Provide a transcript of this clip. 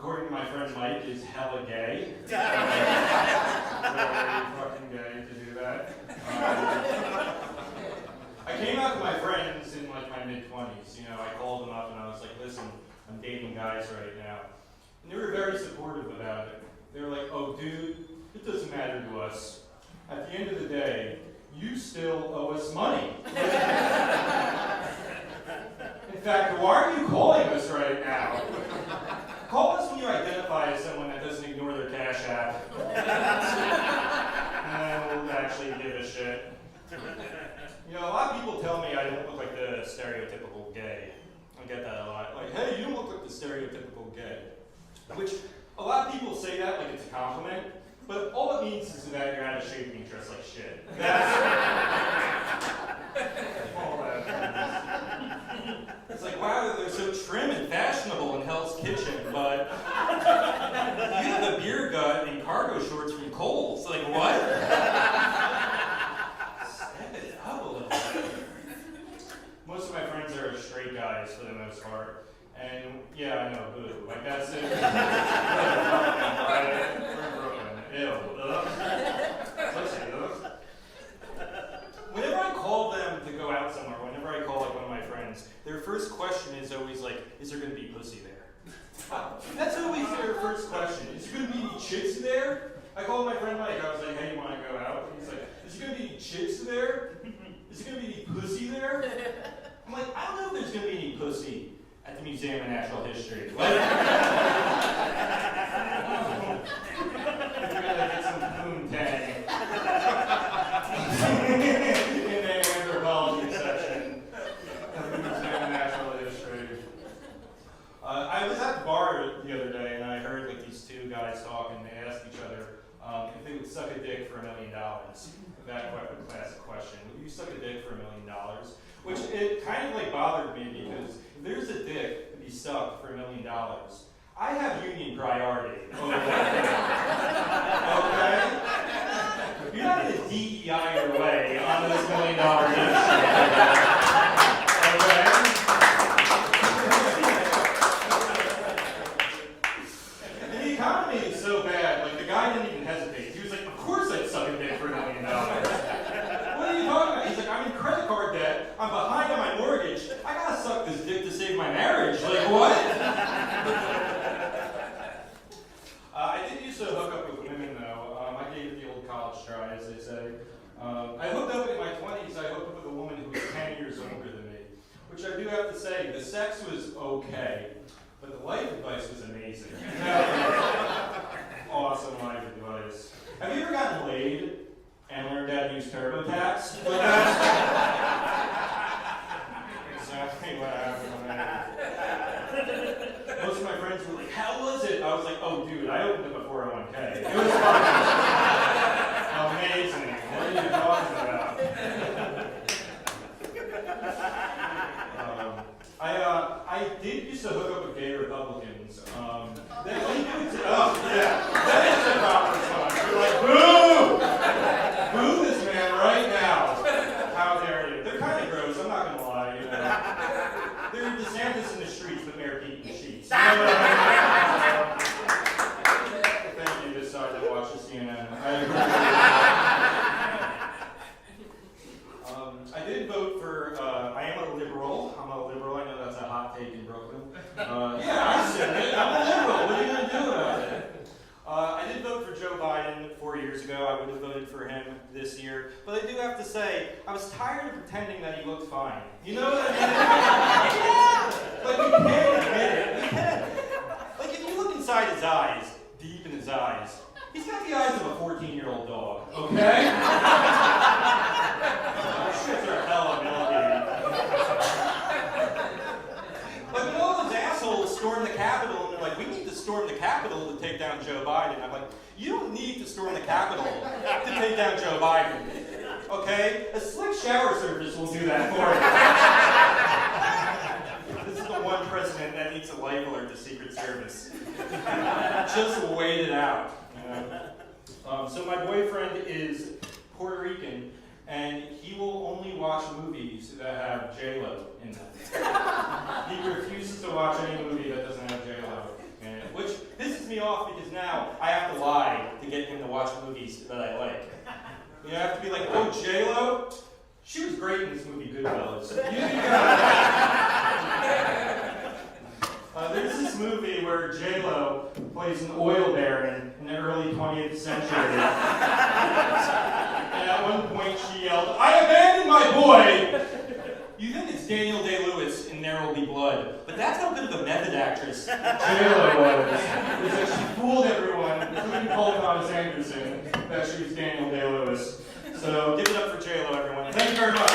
according to my friend Mike, is hella gay. Very fucking gay to do that. I came out to my friends in like my mid-20s. You know, I called them up and I was like, listen, I'm dating guys right now. And they were very supportive about it. They were like, oh dude, it doesn't matter to us. At the end of the day, you still owe us money. In fact, why are you calling us right now? Call us when you identify as someone that doesn't ignore their Cash App. And then we'll actually give a shit. You know, a lot of people tell me I don't look like the stereotypical gay. I get that a lot. Like, hey, you don't look like the stereotypical gay. Which, a lot of people say that like it's a compliment, but all it means is that you're out of shape and you dress like shit. That's all that means. It's like, wow, they're so trim and fashionable in Hell's Kitchen, but you have a beer gut and cargo shorts from Kohl's. Like, what? Step it up a little bit. Most of my friends are straight guys for the most part. And yeah, I know, boo. Like, that's it. We're broken. Ew. Whenever I call them to go out somewhere, whenever I call like one of my friends, their first question is always like, is there going to be pussy there? That's always their first question. Is there going to be any chicks there? I called my friend Mike. I was like, hey, you want to go out? And he's like, is there going to be any chicks there? Is there going to be any pussy there? I'm like, I don't know if there's going to be any pussy at the Museum of Natural History. Like, we're going to get some poontang in the anthropology section of the Museum of Natural History. I was at the bar the other day and I heard like these two guys talking. They asked each other if they would suck a dick for $1 million. That classic question. Would you suck a dick for $1 million? Which it kind of like bothered me because if there's a dick to be sucked for $1 million, I have union priority over that. Okay? You're not going to DEI your way on this $1 million issue. And the economy is so bad, like the guy didn't even hesitate. He was like, of course I'd suck a dick for $1 million. What are you talking about? He's like, I'm in credit card debt, I'm behind on my mortgage, I gotta suck this dick to save my marriage. Like, what? I did used to hook up with women, though. I gave it the old college try, as they say. I hooked up in my 20s, I hooked up with a woman who was 10 years older than me. Which I do have to say, the sex was okay, but the life advice was amazing. Awesome life advice. Have you ever gotten laid and learned how to use TurboTax? Exactly what happened to me. Most of my friends were like, how was it? I was like, oh dude, I opened up a 401k. It was amazing. What are you talking about? I did used to hook up with gay Republicans. That is a proper response. You're like, boo! Boo this man right now. How dare you? They're kind of gross, I'm not going to lie. You know. They're DeSantis in the streets, but Mayor Pete in the sheets. You know what I mean? Thank you, this side that watches CNN. I agree. I did vote for, I am a liberal. I'm a liberal. I know that's a hot take in Brooklyn. Yeah, I said it. I'm a liberal. What are you going to do about it? I did vote for Joe Biden 4 years ago. I would have voted for him this year. But I do have to say, I was tired of pretending that he looked fine. You know what I mean? Like, we can't admit it. We can't. Like, if you look inside his eyes, deep in his eyes, he's got the eyes of a 14-year-old dog, okay? Shits are hella milky. Like, when all those assholes storm the Capitol, and they're like, we need to storm the Capitol to take down Joe Biden. I'm like, you don't need to storm the Capitol to take down Joe Biden, okay? A slick shower surface will do that for you. This is the one president that needs a life alert to Secret Service. Just wait it out. You know? So my boyfriend is Puerto Rican, and he will only watch movies that have J-Lo in them. He refuses to watch any movie that doesn't have J-Lo in it, which off because now I have to lie to get him to watch movies that I like. You know, I have to be like, oh, J-Lo? She was great in this movie, Goodfellas. There's this movie where J-Lo plays an oil baron in the early 20th century. And at one point she yelled, I abandoned my boy! You think it's Daniel Day-Lewis in There Will Be Blood, but that's how good of a method actress J-Lo was. Is that she fooled everyone, including Paul Thomas Anderson, that she was Daniel Day-Lewis. So give it up for J-Lo, everyone. Thank you very much.